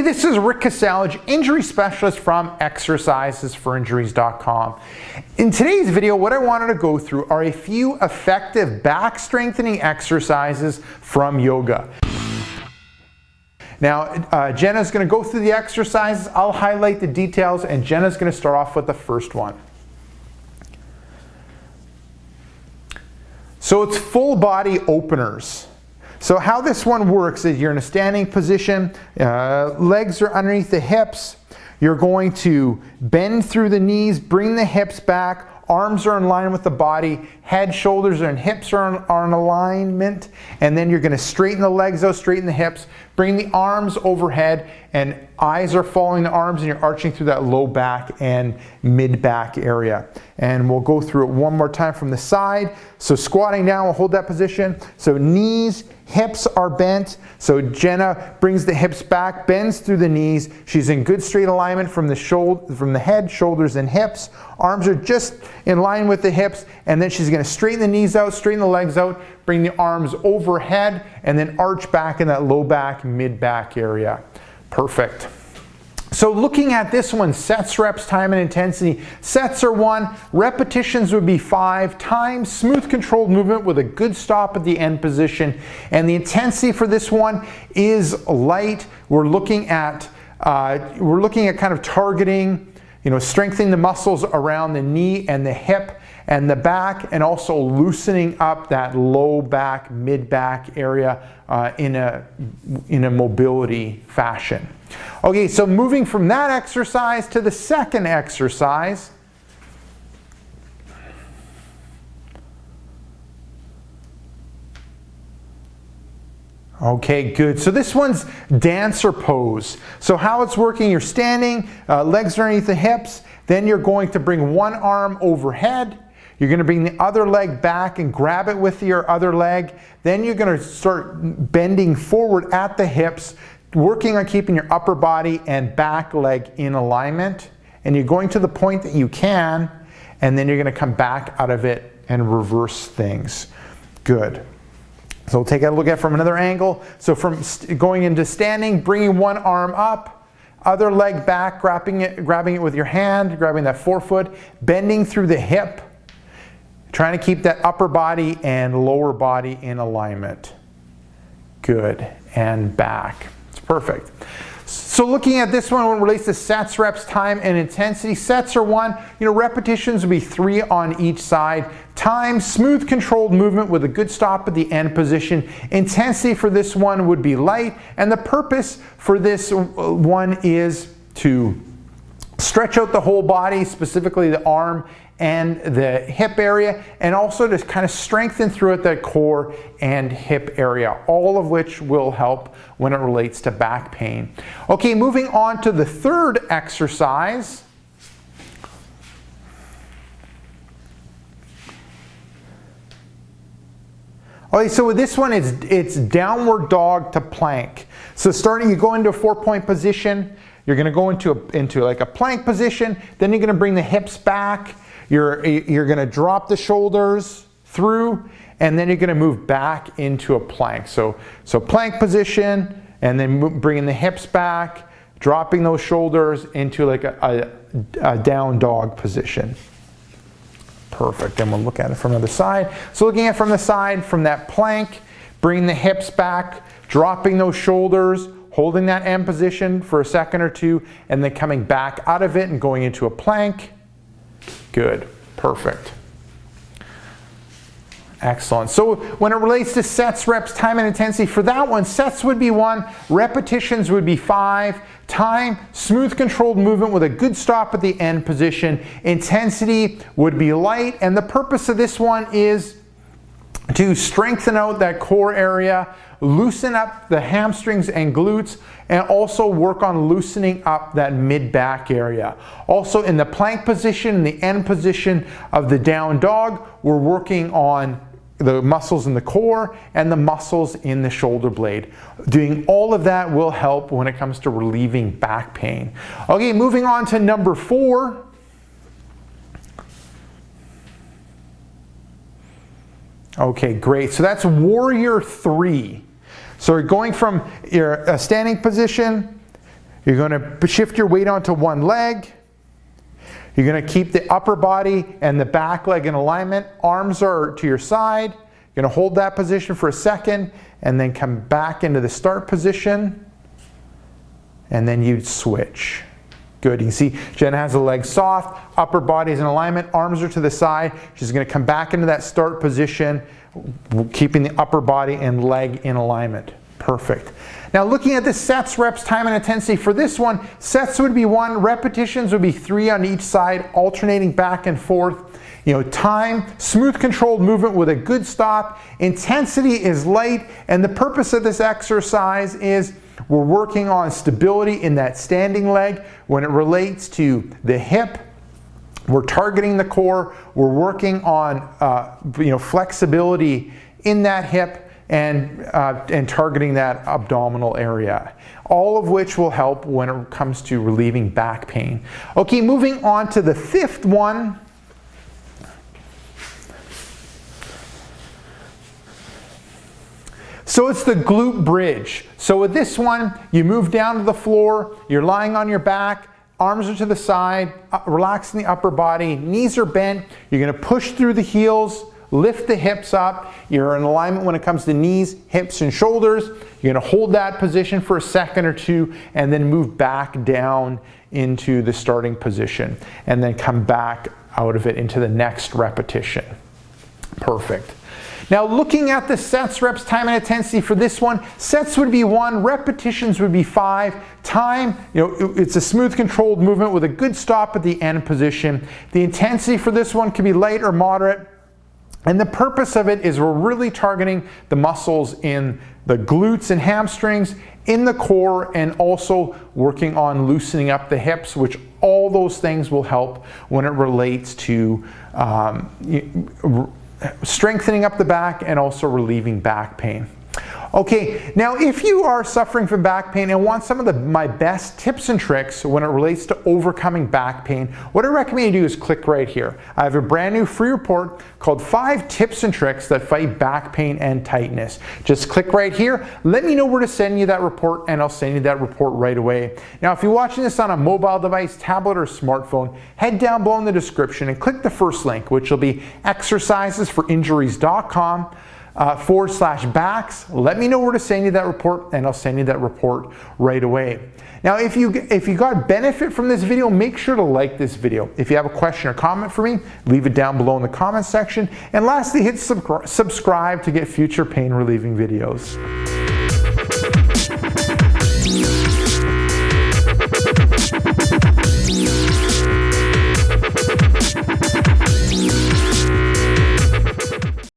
this is Rick Kasalage, injury specialist from exercisesforinjuries.com. In today's video, what I wanted to go through are a few effective back strengthening exercises from yoga. Now, Jenna's going to go through the exercises, I'll highlight the details, and Jenna's going to start off with the first one. So it's full body openers. So how this one works is you're in a standing position, legs are underneath the hips, you're going to bend through the knees, bring the hips back, arms are in line with the body, head, shoulders, and hips are in alignment, and then you're going to straighten the legs out, straighten the hips, bring the arms overhead, and eyes are following the arms, and you're arching through that low back and mid back area. And we'll go through it one more time from the side. So squatting down, we'll hold that position. So knees, hips are bent. So Jenna brings the hips back, bends through the knees. She's in good straight alignment from the head, shoulders, and hips. Arms are just in line with the hips, and then she's going to straighten the knees out, straighten the legs out, bring the arms overhead, and then arch back in that low back, mid back area. Perfect. So looking at this one, sets, reps, time, and intensity. Sets are 1, repetitions would be 5, time, smooth controlled movement with a good stop at the end position. And the intensity for this one is light. We're looking at kind of targeting, strengthening the muscles around the knee and the hip and the back, and also loosening up that low back, mid back area in a mobility fashion. Okay, so moving from that exercise to the second exercise. Okay, good. So this one's dancer pose. So how it's working, you're standing, legs are underneath the hips, then you're going to bring one arm overhead, you're going to bring the other leg back and grab it with your other leg, then you're going to start bending forward at the hips, working on keeping your upper body and back leg in alignment, and you're going to the point that you can, and then you're going to come back out of it and reverse things. Good. So we'll take a look at it from another angle. So from going into standing, bringing one arm up, other leg back, grabbing it with your hand, grabbing that forefoot, bending through the hip, trying to keep that upper body and lower body in alignment. Good. And back. It's perfect. So looking at this one, when it relates to sets, reps, time, and intensity, sets are 1, repetitions would be 3 on each side. Time, smooth controlled movement with a good stop at the end position. Intensity for this one would be light, and the purpose for this one is to stretch out the whole body, specifically the arm and the hip area, and also to kind of strengthen throughout that core and hip area, all of which will help when it relates to back pain. Okay, moving on to the third exercise. Okay, so with this one, it's downward dog to plank. So starting, you go into a 4-point position, you're going to go into like a plank position, then you're going to bring the hips back, you're going to drop the shoulders through, and then you're going to move back into a plank. So plank position, and then bringing the hips back, dropping those shoulders into like a down dog position. Perfect. And we'll look at it from the other side. So looking at it from the side, from that plank, bringing the hips back, dropping those shoulders, holding that end position for a second or two, and then coming back out of it and going into a plank. Good. Perfect. Excellent. So when it relates to sets, reps, time, and intensity, for that one, sets would be 1, repetitions would be 5, time, smooth controlled movement with a good stop at the end position, intensity would be light, and the purpose of this one is to strengthen out that core area, loosen up the hamstrings and glutes, and also work on loosening up that mid-back area. Also in the plank position, in the end position of the down dog, we're working on the muscles in the core and the muscles in the shoulder blade. Doing all of that will help when it comes to relieving back pain. Okay, moving on to number 4. Okay, great. So that's warrior 3. So you're going from your standing position, You're going to shift your weight onto one leg. You're going to keep the upper body and the back leg in alignment. Arms are to your side. You're going to hold that position for a second and then come back into the start position. And then you switch. Good. You can see Jen has the legs soft, upper body is in alignment, arms are to the side. She's going to come back into that start position, keeping the upper body and leg in alignment. Perfect. Now looking at the sets, reps, time, and intensity for this one, sets would be 1, repetitions would be 3 on each side, alternating back and forth. Time, smooth controlled movement with a good stop. Intensity is light, and the purpose of this exercise is we're working on stability in that standing leg. When it relates to the hip, we're targeting the core. We're working on flexibility in that hip and targeting that abdominal area. All of which will help when it comes to relieving back pain. Okay, moving on to the 5th one. So it's the glute bridge. So with this one, you move down to the floor, you're lying on your back, arms are to the side, relaxing the upper body, knees are bent, you're going to push through the heels, lift the hips up, you're in alignment when it comes to knees, hips, and shoulders. You're going to hold that position for a second or two and then move back down into the starting position and then come back out of it into the next repetition. Perfect. Now looking at the sets, reps, time, and intensity for this one, sets would be 1, repetitions would be 5, time, it's a smooth controlled movement with a good stop at the end position. The intensity for this one can be light or moderate, and the purpose of it is we're really targeting the muscles in the glutes and hamstrings, in the core, and also working on loosening up the hips, which all those things will help when it relates to strengthening up the back and also relieving back pain. Okay, now if you are suffering from back pain and want some of my best tips and tricks when it relates to overcoming back pain, what I recommend you do is click right here. I have a brand new free report called 5 Tips and Tricks That Fight Back Pain and Tightness. Just click right here, let me know where to send you that report, and I'll send you that report right away. Now if you're watching this on a mobile device, tablet, or smartphone, head down below in the description and click the first link, which will be exercisesforinjuries.com. /backs. Let me know where to send you that report, and I'll send you that report right away. Now if you got benefit from this video, make sure to like this video. If you have a question or comment for me, leave it down below in the comment section. And lastly, hit subscribe to get future pain relieving videos.